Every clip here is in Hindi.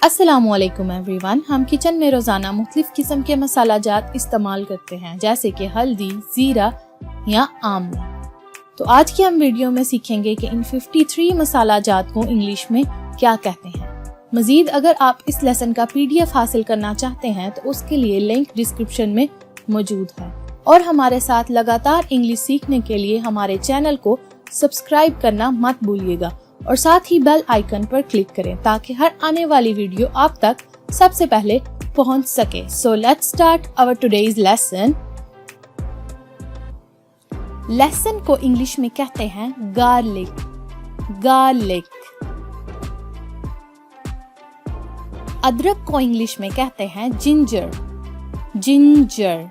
अस्सलामुअलैकुम एवरीवन। हम किचन में रोज़ाना मुख्तलिफ किस्म के मसाला जात इस्तेमाल करते हैं, जैसे कि हल्दी, ज़ीरा या आमला। तो आज की हम वीडियो में सीखेंगे कि इन 53 मसाला जात को इंग्लिश में क्या कहते हैं। मजीद अगर आप इस लेसन का PDF हासिल करना चाहते हैं तो उसके लिए लिंक डिस्क्रिप्शन में मौजूद है। और हमारे साथ लगातार इंग्लिश सीखने के लिए हमारे चैनल को सब्सक्राइब करना मत भूलिएगा और साथ ही बेल आइकन पर क्लिक करें ताकि हर आने वाली वीडियो आप तक सबसे पहले पहुंच सके। So let's start our today's lesson. Lesson को इंग्लिश में कहते हैं गार्लिक। गार्लिक। अदरक को इंग्लिश में कहते हैं जिंजर। जिंजर।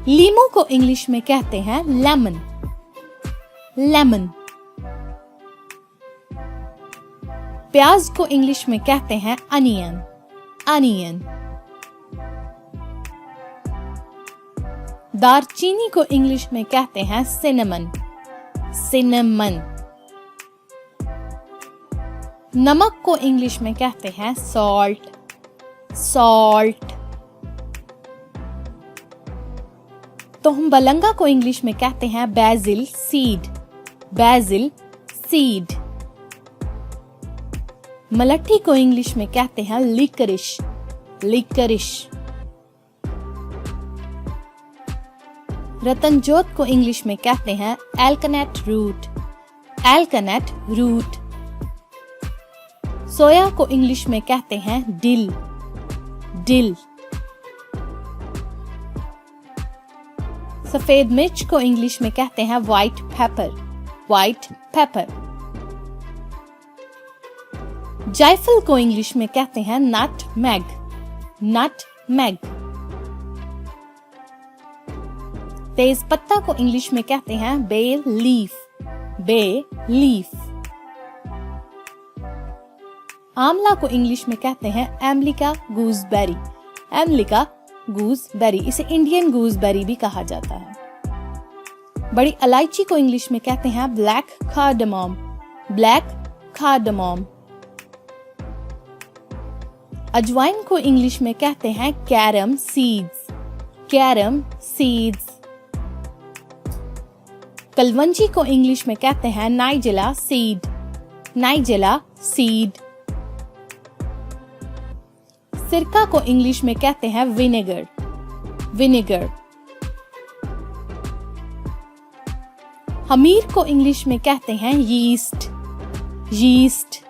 लीमू को इंग्लिश में कहते हैं लेमन। लेमन। प्याज को इंग्लिश में कहते हैं अनियन। अनियन। दालचीनी को इंग्लिश में कहते हैं सिनेमन। सिनेमन। नमक को इंग्लिश में कहते हैं सॉल्ट। सॉल्ट। तोहमबलंगा को इंग्लिश में कहते हैं बैजिल सीड। बैजिल सीड। मलट्ठी को इंग्लिश में कहते हैं लिकरिश। लिकरिश। रतनजोत को इंग्लिश में कहते हैं एल्कनेट रूट। एल्कनेट रूट। सोया को इंग्लिश में कहते हैं डिल। डिल। सफेद मिर्च को इंग्लिश में कहते हैं व्हाइट पेपर। White paper. जायफल को इंग्लिश में कहते हैं नटमेग। नटमेग। तेज पत्ता को इंग्लिश में कहते हैं बे लीफ। Bay leaf. आंवला को इंग्लिश में कहते हैं एमलिका गूसबेरी। एमलिका गूसबेरी। इसे इंडियन गूसबेरी भी कहा जाता है। बड़ी इलायची को इंग्लिश में कहते हैं ब्लैक कार्डमम। Black cardamom. अजवाइन को इंग्लिश में कहते हैं carom seeds. Carom seeds. Kalonji को इंग्लिश में कहते हैं नाइजेला सीड। Nigella seed. सिरका को इंग्लिश में कहते हैं विनेगर। विनेगर। खमीर को इंग्लिश में कहते हैं यीस्ट। यीस्ट।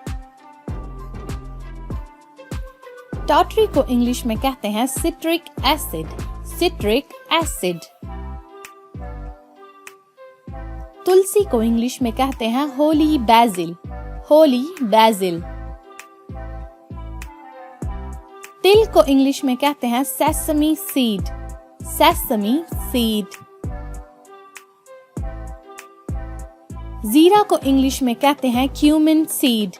टाटरी को इंग्लिश में कहते हैं सिट्रिक एसिड। Citric acid. तुलसी को इंग्लिश में कहते हैं होली बैजिल। होली बैजिल। तिल को इंग्लिश में कहते हैं सेसमी सीड। Sesame seed. जीरा को इंग्लिश में कहते हैं क्यूमिन सीड।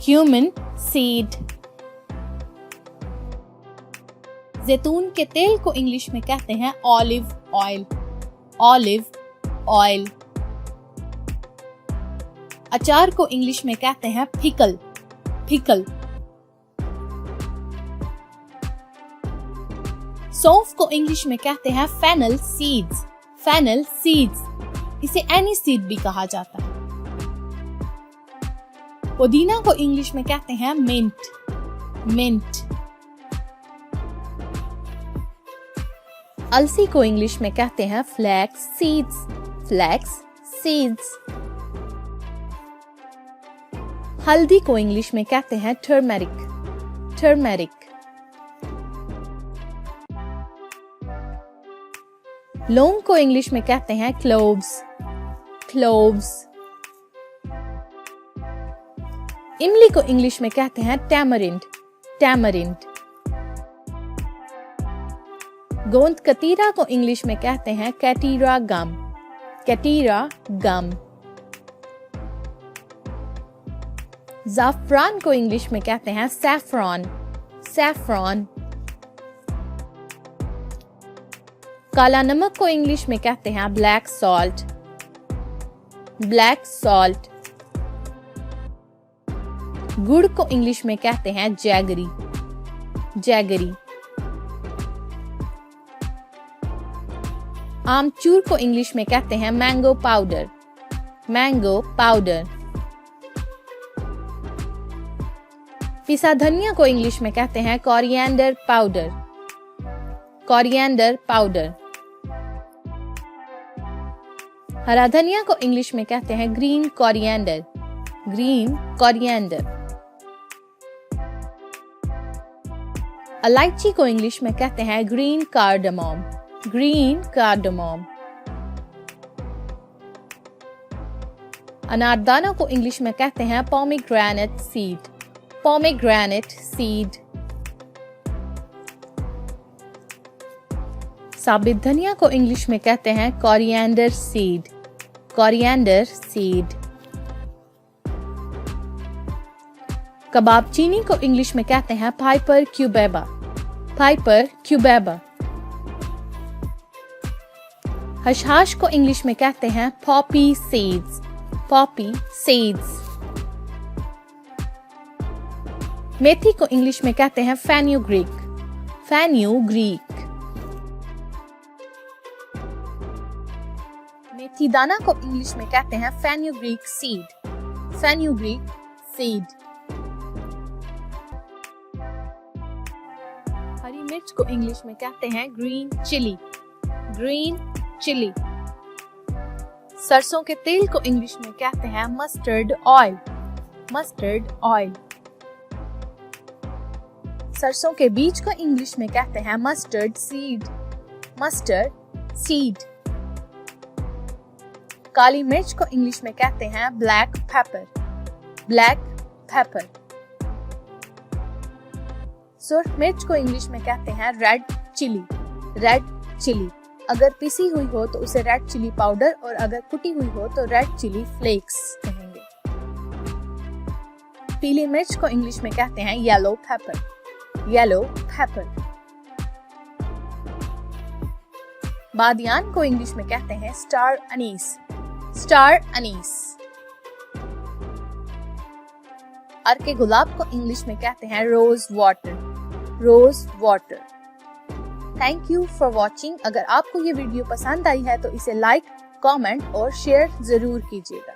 Cumin seed. जैतून के तेल को इंग्लिश में कहते हैं ऑलिव ऑयल। Olive oil. अचार को इंग्लिश में कहते हैं पिकल। पिकल। सौंफ को इंग्लिश में कहते हैं फेनल सीड्स। Fennel seeds. इसे एनी सीड भी कहा जाता है। पुदीना को इंग्लिश में कहते हैं मिंट। मिंट। अलसी को इंग्लिश में कहते हैं फ्लैक्स सीड्स। Flax seeds. हल्दी को इंग्लिश में कहते हैं टर्मेरिक। टर्मेरिक। लौंग को इंग्लिश में कहते हैं क्लोव्स। क्लोव्स। इमली को इंग्लिश में कहते हैं टैमरिंड। टैमरिंड। गोंद कतीरा को इंग्लिश में कहते हैं कैटीरा गम। कैटीरा गम। जाफरान को इंग्लिश में कहते हैं सैफरॉन। सैफरॉन। काला नमक को इंग्लिश में कहते हैं ब्लैक सॉल्ट। Black salt. गुड़ को इंग्लिश में कहते हैं जैगरी, जैगरी। आमचूर को इंग्लिश में कहते हैं मैंगो पाउडर, मैंगो पाउडर। पिसा धनिया को इंग्लिश में कहते हैं कोरिएंडर पाउडर, कोरिएंडर पाउडर। हरा धनिया को इंग्लिश में कहते हैं ग्रीन कोरिएंडर, ग्रीन कोरिएंडर। इलायची को इंग्लिश में कहते हैं ग्रीन कार्डामम, ग्रीन कार्डामम। अनारदाना को इंग्लिश में कहते हैं पोमीग्रेनेट सीड, पोमीग्रेनेट सीड। साबित धनिया को इंग्लिश में कहते हैं कोरिएंडर सीड, कोरिएंडर सीड। कबाब चीनी को इंग्लिश में कहते हैं पाइपर क्यूबेबा, पाइपर क्यूबेबा। हशहाश को इंग्लिश में कहते हैं पॉपी सीड्स, पॉपी सीड्स। मेथी को इंग्लिश में कहते हैं फेन्यूग्रीक, फेन्यूग्रीक। मेथी दाना को इंग्लिश में कहते हैं फेन्यूग्रीक सीड, फेन्यूग्रीक सीड। हरी मिर्च को इंग्लिश में कहते हैं ग्रीन चिली, ग्रीन चिली। सरसों के तेल को इंग्लिश में कहते हैं मस्टर्ड ऑयल, मस्टर्ड ऑयल। सरसों के बीज को इंग्लिश में कहते हैं मस्टर्ड सीड, मस्टर्ड सीड। काली मिर्च को इंग्लिश में कहते हैं ब्लैक पेपर, ब्लैक पेपर। सुर्ख मिर्च को इंग्लिश में कहते हैं रेड चिली, रेड चिली। अगर पिसी हुई हो तो उसे रेड चिली पाउडर और अगर कुटी हुई हो तो रेड चिली फ्लेक्स कहेंगे। पीली मिर्च को इंग्लिश में कहते हैं येलो पेपर, येलो पेपर। बादियान को इंग्लिश में कहते हैं स्टार अनीस, स्टार अनीस। अर्के गुलाब को इंग्लिश में कहते हैं rose water, rose water. Thank you for watching. अगर आपको ये वीडियो पसंद आई है तो इसे लाइक, कमेंट और शेयर जरूर कीजिएगा।